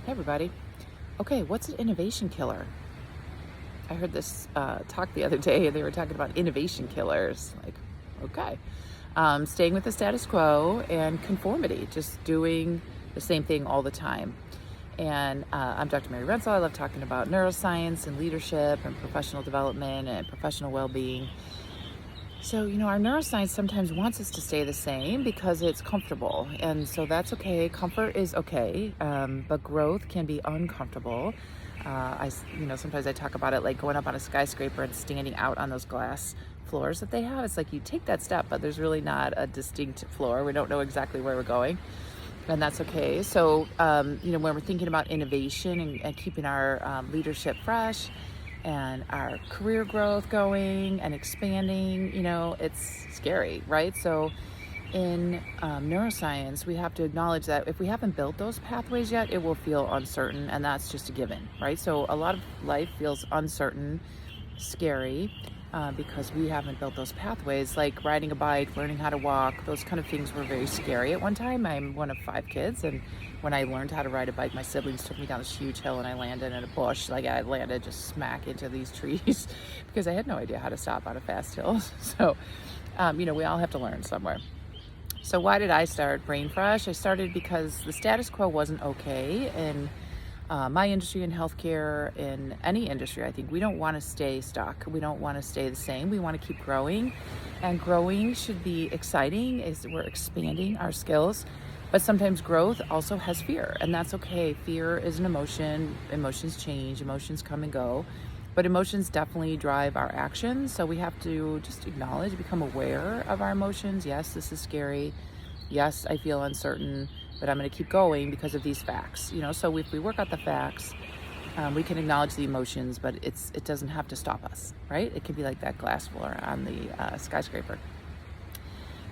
Hey everybody. Okay, what's an innovation killer? I heard this talk the other day and they were talking about innovation killers. Like, okay. Staying with the status quo and conformity, just doing the same thing all the time. And I'm Dr. Mary Renzel. I love talking about neuroscience and leadership and professional development and professional well-being. So, our neuroscience sometimes wants us to stay the same because it's comfortable. And so that's okay. Comfort is okay. But growth can be uncomfortable. Sometimes I talk about it like going up on a skyscraper and standing out on those glass floors that they have. It's like you take that step, but there's really not a distinct floor. We don't know exactly where we're going. And that's okay. So, when we're thinking about innovation and keeping our leadership fresh, and our career growth going and expanding, it's scary, right? So in neuroscience, we have to acknowledge that if we haven't built those pathways yet, it will feel uncertain, and that's just a given, right? So a lot of life feels uncertain, scary, because we haven't built those pathways, like riding a bike, learning how to walk. Those kind of things were very scary at one time. I'm one of 5 kids, and when I learned how to ride a bike, my siblings took me down this huge hill and I landed in a bush. Like, I landed just smack into these trees because I had no idea how to stop on a fast hill. So, we all have to learn somewhere. So why did I start Brain Fresh? I started because the status quo wasn't okay, and my industry in healthcare, in any industry, I think we don't want to stay stuck. We don't want to stay the same. We want to keep growing, and growing should be exciting as we're expanding our skills. But sometimes growth also has fear, and that's okay. Fear is an emotion. Emotions change, emotions come and go, but emotions definitely drive our actions. So we have to just acknowledge, become aware of our emotions. Yes, this is scary. Yes, I feel uncertain, but I'm going to keep going because of these facts. So if we work out the facts, we can acknowledge the emotions, but it doesn't have to stop us, right? It can be like that glass floor on the skyscraper.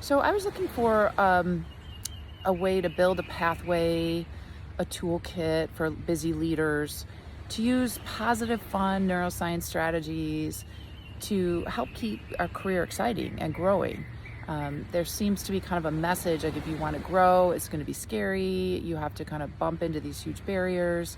So I was looking for a way to build a pathway, a toolkit for busy leaders to use positive, fun neuroscience strategies to help keep our career exciting and growing. There seems to be kind of a message like if you want to grow, it's going to be scary. You have to kind of bump into these huge barriers,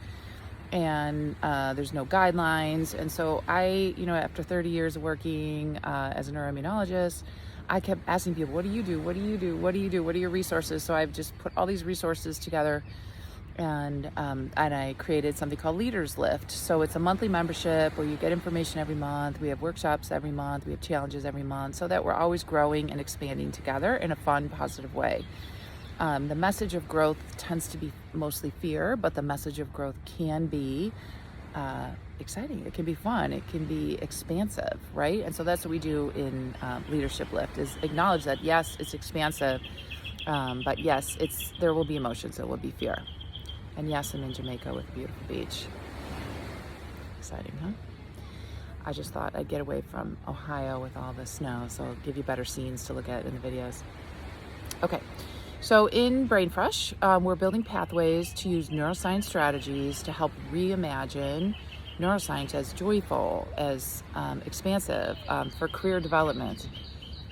and there's no guidelines. And so after 30 years of working as a neuroimmunologist, I kept asking people, what do you do? What do you do? What do you do? What are your resources? So I've just put all these resources together, and I created something called Leaders Lift. So it's a monthly membership where you get information every month. We have workshops every month. We have challenges every month, so that we're always growing and expanding together in a fun, positive way. The message of growth tends to be mostly fear, but the message of growth can be exciting. It can be fun. It can be expansive, right? And so that's what we do in Leadership Lift, is acknowledge that yes, it's expansive, but yes, there will be emotions. There will be fear. And yes, I'm in Jamaica with a beautiful beach. Exciting, huh? I just thought I'd get away from Ohio with all the snow, so I'll give you better scenes to look at in the videos. Okay, so in Brain Fresh, we're building pathways to use neuroscience strategies to help reimagine neuroscience as joyful, as expansive, for career development.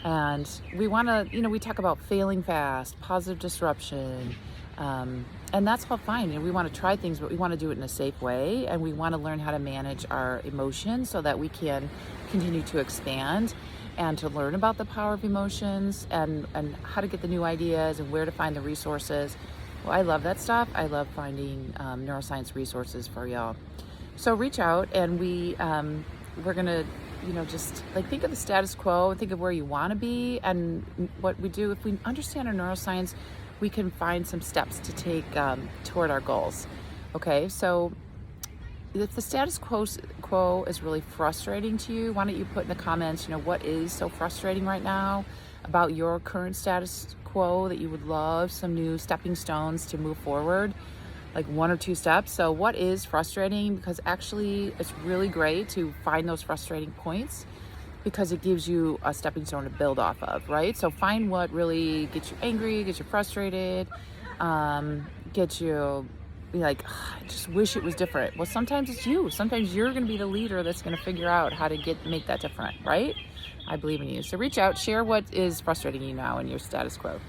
And we want to, we talk about failing fast, positive disruption, and that's all fine. We want to try things, but we want to do it in a safe way, and we want to learn how to manage our emotions so that we can continue to expand and to learn about the power of emotions and how to get the new ideas and where to find the resources. Well, I love that stuff. I love finding neuroscience resources for y'all. So reach out, and we're gonna just like think of the status quo and think of where you want to be, and what we do. If we understand our neuroscience, we can find some steps to take toward our goals. Okay, so if the status quo is really frustrating to you, why don't you put in the comments, what is so frustrating right now about your current status quo that you would love some new stepping stones to move forward, like 1 or 2 steps. So what is frustrating? Because actually it's really great to find those frustrating points, because it gives you a stepping stone to build off of, right? So find what really gets you angry, gets you frustrated, gets you like, I just wish it was different. Well, sometimes it's you. Sometimes you're going to be the leader that's going to figure out how to make that different, right? I believe in you. So reach out, share what is frustrating you now in your status quo.